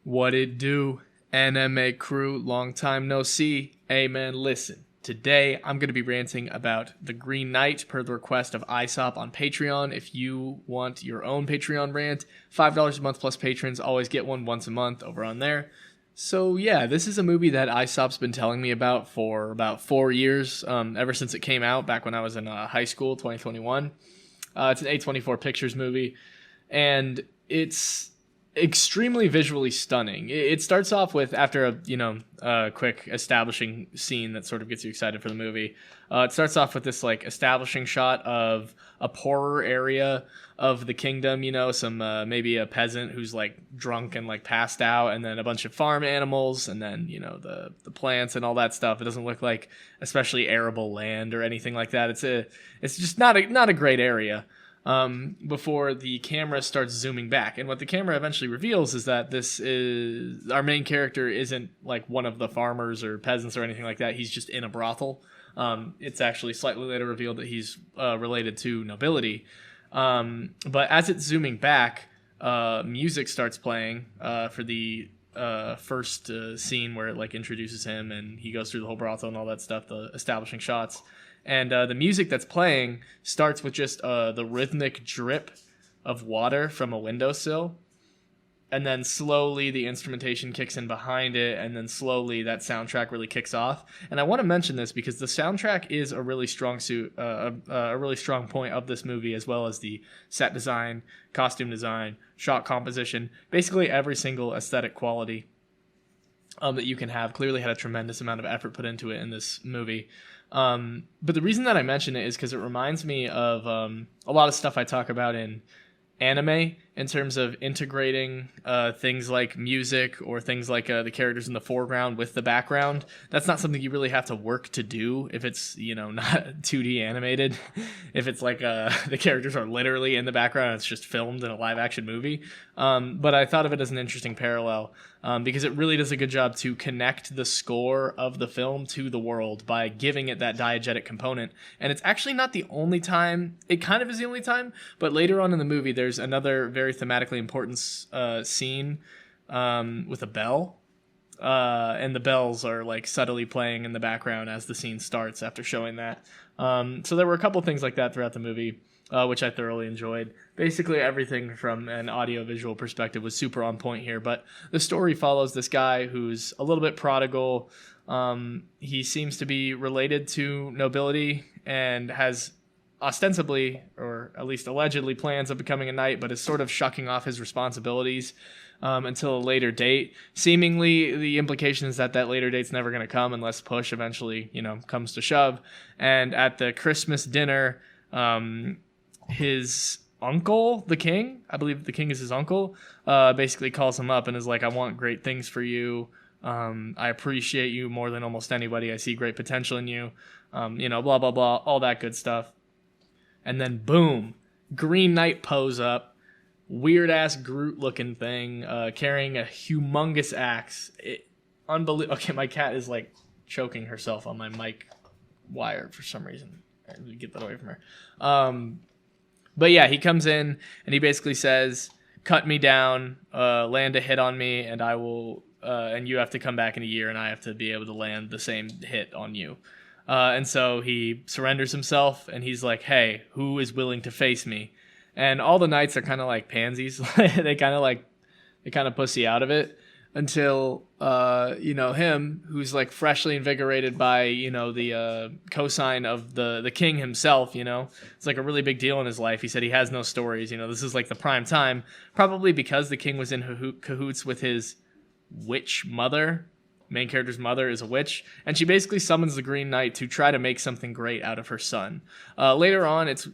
What it do, anime crew? Long time no see. Hey man, listen. Today I'm going to be ranting about The Green Knight per the request of Aesop on Patreon. If you want your own Patreon rant, $5 a month plus patrons always get one once a month over on there. So yeah, this is a movie that Aesop's been telling me about for about 4 years, ever since it came out back when I was in high school, 2021. It's an A24 Pictures movie, and it's extremely visually stunning. It starts off with, after a quick establishing scene that sort of gets you excited for the movie. It starts off with this like establishing shot of a poorer area of the kingdom, some maybe a peasant who's like drunk and like passed out, and then a bunch of farm animals, and then the plants and all that stuff. It doesn't look like especially arable land or anything like that. It's just not a great area. Before the camera starts zooming back. And what the camera eventually reveals is that our main character isn't like one of the farmers or peasants or anything like that. He's just in a brothel. It's actually slightly later revealed that he's related to nobility. But as it's zooming back, music starts playing for the first scene where it like introduces him and he goes through the whole brothel and all that stuff, the establishing shots. And the music that's playing starts with just the rhythmic drip of water from a windowsill. And then slowly the instrumentation kicks in behind it. And then slowly that soundtrack really kicks off. And I want to mention this because the soundtrack is a really strong a really strong point of this movie, as well as the set design, costume design, shot composition, basically every single aesthetic quality that you can have. Clearly had a tremendous amount of effort put into it in this movie. But the reason that I mention it is because it reminds me of a lot of stuff I talk about in anime in terms of integrating things like music or things like the characters in the foreground with the background. That's not something you really have to work to do if it's not 2D animated. If it's like the characters are literally in the background, it's just filmed in a live action movie. But I thought of it as an interesting parallel because it really does a good job to connect the score of the film to the world by giving it that diegetic component. And it's actually not the only time. It kind of is the only time, but later on in the movie there's another very thematically important scene with a bell, and the bells are like subtly playing in the background as the scene starts after showing that. So there were a couple things like that throughout the movie, which I thoroughly enjoyed. Basically everything from an audio-visual perspective was super on point here, but the story follows this guy who's a little bit prodigal. He seems to be related to nobility and has ostensibly, or at least allegedly, plans of becoming a knight, but is sort of shucking off his responsibilities until a later date. Seemingly, the implication is that later date's never going to come unless push eventually, comes to shove. And at the Christmas dinner, his uncle, the king, I believe the king is his uncle, basically calls him up and is like, I want great things for you. I appreciate you more than almost anybody. I see great potential in you. Blah, blah, blah, all that good stuff. And then boom, Green Knight pose up, weird ass Groot looking thing, carrying a humongous axe. Unbelievable. Okay, my cat is like choking herself on my mic wire for some reason. I need to get that away from her. But yeah, he comes in and he basically says, "Cut me down, land a hit on me, and I will. And you have to come back in a year, and I have to be able to land the same hit on you." And so he surrenders himself, and he's like, "Hey, who is willing to face me?" And all the knights are kind of like pansies. they kind of pussy out of it until, him, who's like freshly invigorated by, the cosign of the king himself, it's like a really big deal in his life. He said he has no stories. This is like the prime time, probably because the king was in cahoots with his witch mother. Main character's mother is a witch, and she basically summons the Green Knight to try to make something great out of her son. Later on, it's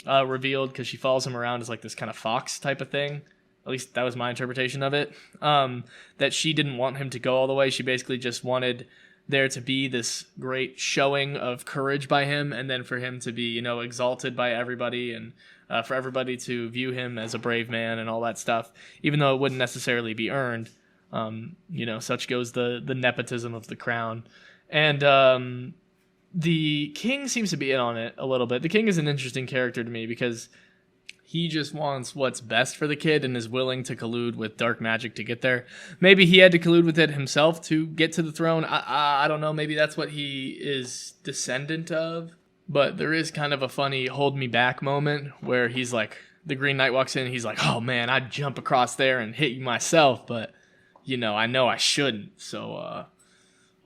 revealed, because she follows him around as like this kind of fox type of thing. At least that was my interpretation of it. That she didn't want him to go all the way. She basically just wanted there to be this great showing of courage by him, and then for him to be, exalted by everybody, and for everybody to view him as a brave man and all that stuff, even though it wouldn't necessarily be earned. Such goes the nepotism of the crown. And the king seems to be in on it a little bit. The king is an interesting character to me because he just wants what's best for the kid and is willing to collude with dark magic to get there. Maybe he had to collude with it himself to get to the throne. I don't know. Maybe that's what he is descendant of. But there is kind of a funny hold me back moment where he's like, the Green Knight walks in and he's like, oh man, I'd jump across there and hit you myself, but I know I shouldn't, so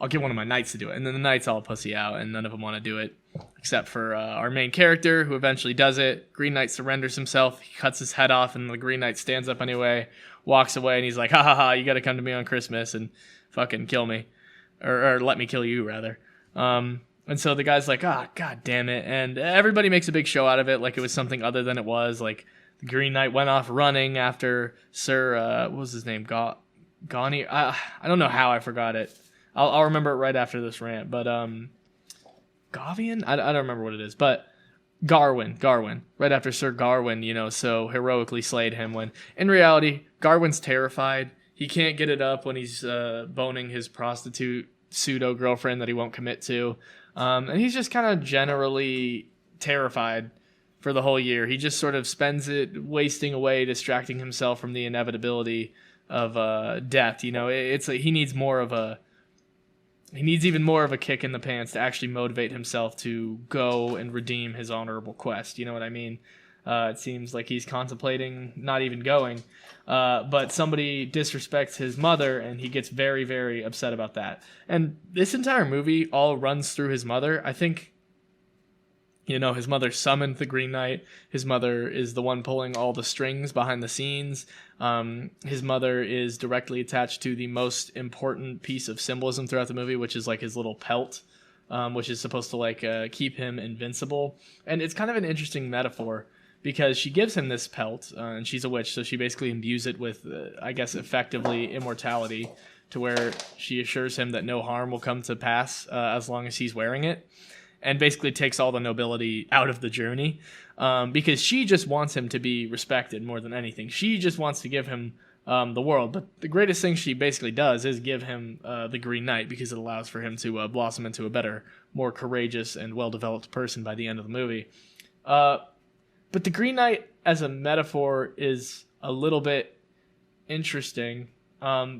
I'll get one of my knights to do it. And then the knights all pussy out, and none of them want to do it, except for our main character, who eventually does it. Green Knight surrenders himself. He cuts his head off, and the Green Knight stands up anyway, walks away, and he's like, ha ha ha, you got to come to me on Christmas and fucking kill me. Or let me kill you, rather. And so the guy's like, god damn it. And everybody makes a big show out of it, like it was something other than it was. Like, the Green Knight went off running after Sir, what was his name? Gani? I don't know how I forgot it. I'll remember it right after this rant, but Gavian? I don't remember what it is, but Garwin, right after Sir Garwin, so heroically slayed him, when in reality, Garwin's terrified. He can't get it up when he's boning his prostitute pseudo-girlfriend that he won't commit to, and he's just kind of generally terrified for the whole year. He just sort of spends it wasting away, distracting himself from the inevitability of death. It's like he needs even more of a kick in the pants to actually motivate himself to go and redeem his honorable quest. You know what I mean? It seems like he's contemplating not even going, but somebody disrespects his mother, and he gets very, very upset about that. And this entire movie all runs through his mother. I think, his mother summoned the Green Knight. His mother is the one pulling all the strings behind the scenes. His mother is directly attached to the most important piece of symbolism throughout the movie, which is like his little pelt, which is supposed to keep him invincible. And it's kind of an interesting metaphor because she gives him this pelt, and she's a witch, so she basically imbues it with, effectively immortality, to where she assures him that no harm will come to pass as long as he's wearing it. And basically takes all the nobility out of the journey, because she just wants him to be respected more than anything. She just wants to give him the world. But the greatest thing she basically does is give him the Green Knight, because it allows for him to blossom into a better, more courageous, and well-developed person by the end of the movie. But the Green Knight as a metaphor is a little bit interesting,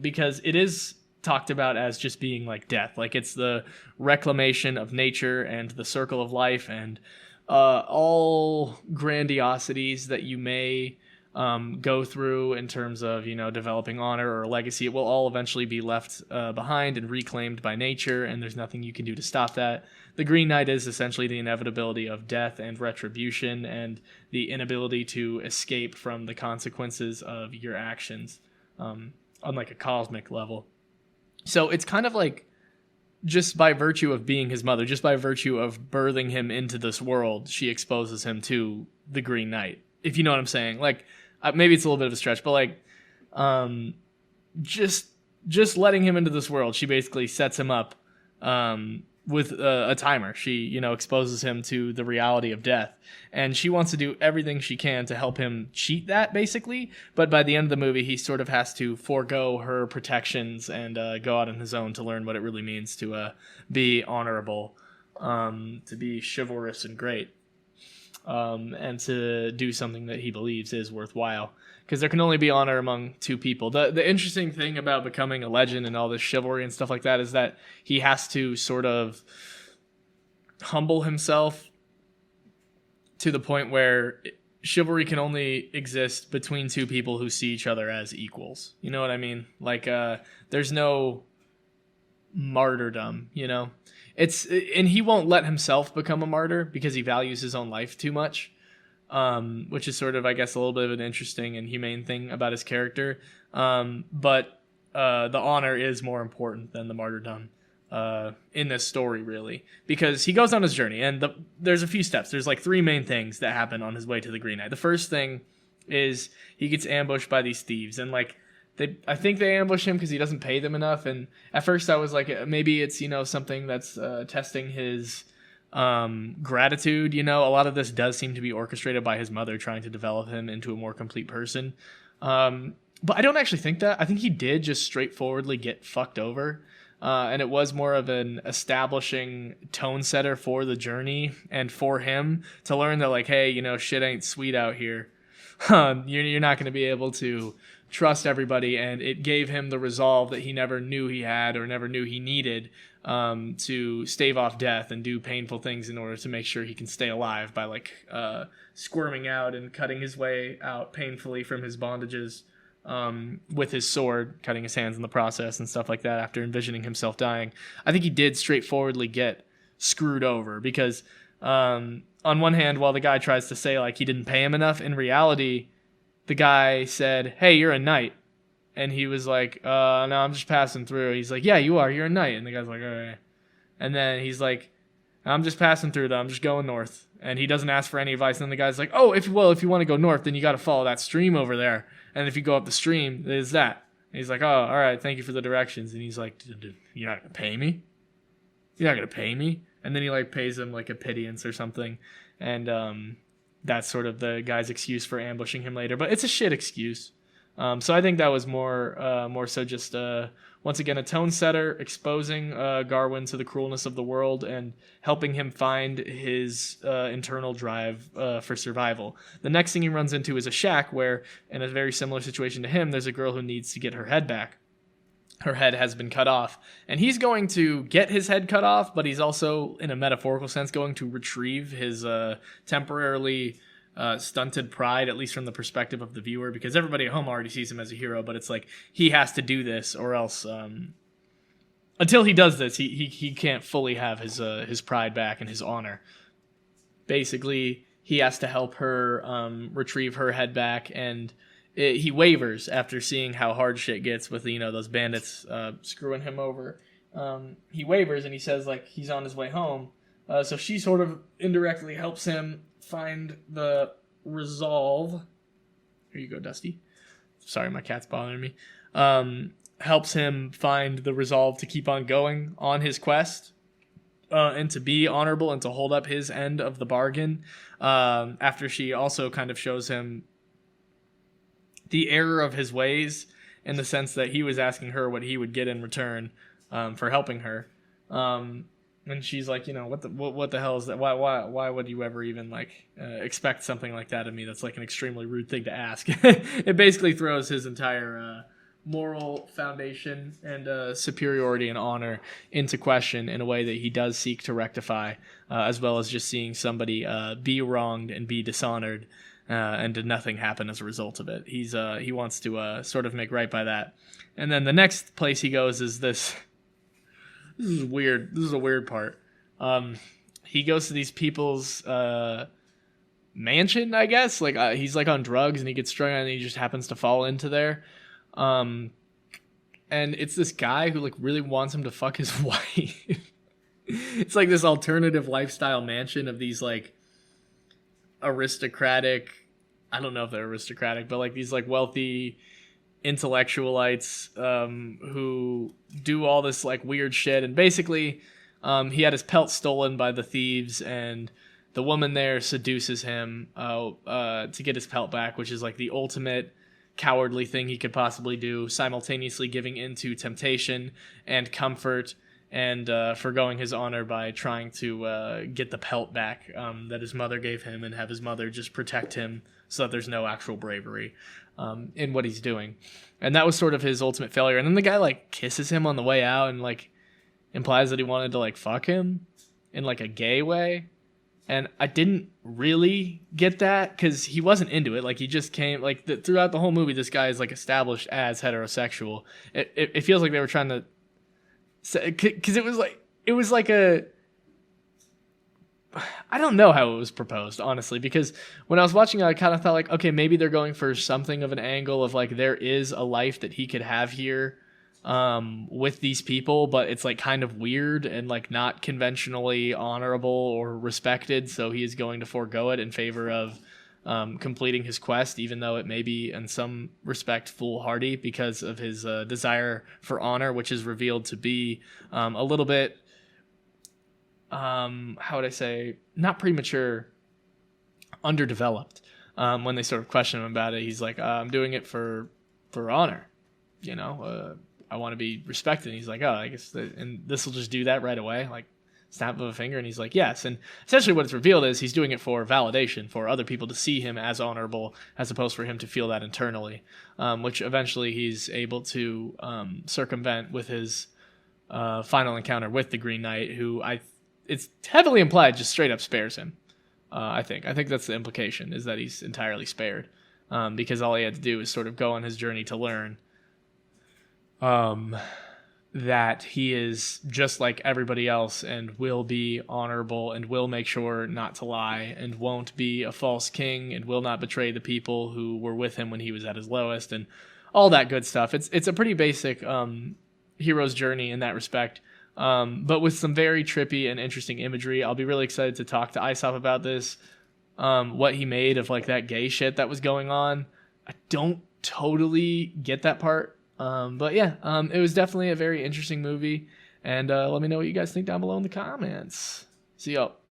because it is talked about as just being like death. Like, it's the reclamation of nature and the circle of life, and all grandiosities that you may go through in terms of, developing honor or legacy. It will all eventually be left behind and reclaimed by nature, and there's nothing you can do to stop that. The Green Knight is essentially the inevitability of death and retribution, and the inability to escape from the consequences of your actions on like a cosmic level. So it's kind of like, just by virtue of being his mother, just by virtue of birthing him into this world, she exposes him to the Green Knight, if you know what I'm saying. Like, maybe it's a little bit of a stretch, but just letting him into this world, she basically sets him up with a timer. She, exposes him to the reality of death, and she wants to do everything she can to help him cheat that, basically. But by the end of the movie, he sort of has to forego her protections and go out on his own to learn what it really means to be honorable, to be chivalrous and great, and to do something that he believes is worthwhile. Because there can only be honor among two people. The interesting thing about becoming a legend and all this chivalry and stuff like that is that he has to sort of humble himself to the point where chivalry can only exist between two people who see each other as equals. You know what I mean? Like, there's no martyrdom, and he won't let himself become a martyr because he values his own life too much. Which is sort of, I guess, a little bit of an interesting and humane thing about his character. But the honor is more important than the martyrdom in this story, really. Because he goes on his journey, and there's a few steps. There's like three main things that happen on his way to the Green Knight. The first thing is he gets ambushed by these thieves, and I think they ambush him because he doesn't pay them enough. And at first I was like, maybe it's, something that's testing his gratitude. A lot of this does seem to be orchestrated by his mother trying to develop him into a more complete person, but I don't actually think that. I think he did just straightforwardly get fucked over, and it was more of an establishing tone setter for the journey and for him to learn that, like, hey, shit ain't sweet out here. You're not going to be able to trust everybody, and it gave him the resolve that he never knew he had or never knew he needed, to stave off death and do painful things in order to make sure he can stay alive by like squirming out and cutting his way out painfully from his bondages, with his sword, cutting his hands in the process and stuff like that after envisioning himself dying. I think he did straightforwardly get screwed over because on one hand, while the guy tries to say like he didn't pay him enough, in reality, the guy said, "Hey, you're a knight." And he was like, "No, I'm just passing through." He's like, "Yeah, you are. You're a knight." And the guy's like, "All right." And then he's like, "I'm just passing through, though. I'm just going north." And he doesn't ask for any advice. And then the guy's like, "Oh, if you want to go north, then you got to follow that stream over there. And if you go up the stream, there's that." And he's like, "Oh, all right. Thank you for the directions." And he's like, "You're not going to pay me? You're not going to pay me?" And then he like pays him like a pittance or something. And that's sort of the guy's excuse for ambushing him later. But it's a shit excuse. So I think that was more so just once again a tone setter, exposing Garwin to the cruelness of the world and helping him find his internal drive for survival. The next thing he runs into is a shack where, in a very similar situation to him, there's a girl who needs to get her head back. Her head has been cut off, and he's going to get his head cut off, but he's also, in a metaphorical sense, going to retrieve his temporarily stunted pride, at least from the perspective of the viewer, because everybody at home already sees him as a hero, but it's like he has to do this, or else until he does this, he can't fully have his pride back and his honor. Basically, he has to help her retrieve her head back, and he wavers after seeing how hard shit gets with those bandits screwing him over. He wavers and he says like he's on his way home. So she sort of indirectly helps him find the resolve. Here you go, Dusty. Sorry, my cat's bothering me. Helps him find the resolve to keep on going on his quest, and to be honorable and to hold up his end of the bargain. After she also kind of shows him the error of his ways, in the sense that he was asking her what he would get in return for helping her. And she's like, what the hell is that? Why would you ever even expect something like that of me? That's like an extremely rude thing to ask. It basically throws his entire moral foundation and superiority and honor into question in a way that he does seek to rectify, as well as just seeing somebody be wronged and be dishonored, and did nothing happen as a result of it. He wants to sort of make right by that. And then the next place he goes is this. This is weird. This is a weird part. He goes to these people's mansion, I guess. He's on drugs and he gets strung out and he just happens to fall into there. And it's this guy who really wants him to fuck his wife. It's like this alternative lifestyle mansion of these aristocratic, I don't know if they're aristocratic, but these wealthy intellectualites who do all this weird shit. And basically he had his pelt stolen by the thieves, and the woman there seduces him to get his pelt back, which is the ultimate cowardly thing he could possibly do, simultaneously giving into temptation and comfort and forgoing his honor by trying to get the pelt back that his mother gave him, and have his mother just protect him so that there's no actual bravery in what he's doing. And that was sort of his ultimate failure. And then the guy kisses him on the way out and implies that he wanted to fuck him in a gay way. And I didn't really get that, because he wasn't into it. He just came throughout the whole movie, this guy is established as heterosexual. It feels like they were trying to, because it was a, I don't know how it was proposed, honestly, because when I was watching it, I kind of thought okay, maybe they're going for something of an angle of there is a life that he could have here with these people, but it's kind of weird and not conventionally honorable or respected, so he is going to forego it in favor of completing his quest, even though it may be in some respect foolhardy because of his desire for honor, which is revealed to be a little bit, how would I say, not premature, underdeveloped. When they sort of question him about it, he's I'm doing it for honor, I want to be respected. And he's oh, I guess and this will just do that right away. snap of a finger, and he's like, yes. And essentially what it's revealed is he's doing it for validation, for other people to see him as honorable, as opposed for him to feel that internally, which eventually he's able to circumvent with his final encounter with the Green Knight, who it's heavily implied just straight up spares him. I think that's the implication, is that he's entirely spared, because all he had to do is sort of go on his journey to learn that he is just like everybody else and will be honorable and will make sure not to lie and won't be a false king and will not betray the people who were with him when he was at his lowest and all that good stuff. It's a pretty basic hero's journey in that respect, but with some very trippy and interesting imagery. I'll be really excited to talk to Aesop about this, what he made of like that gay shit that was going on. I don't totally get that part. But yeah, it was definitely a very interesting movie, and let me know what you guys think down below in the comments. See y'all.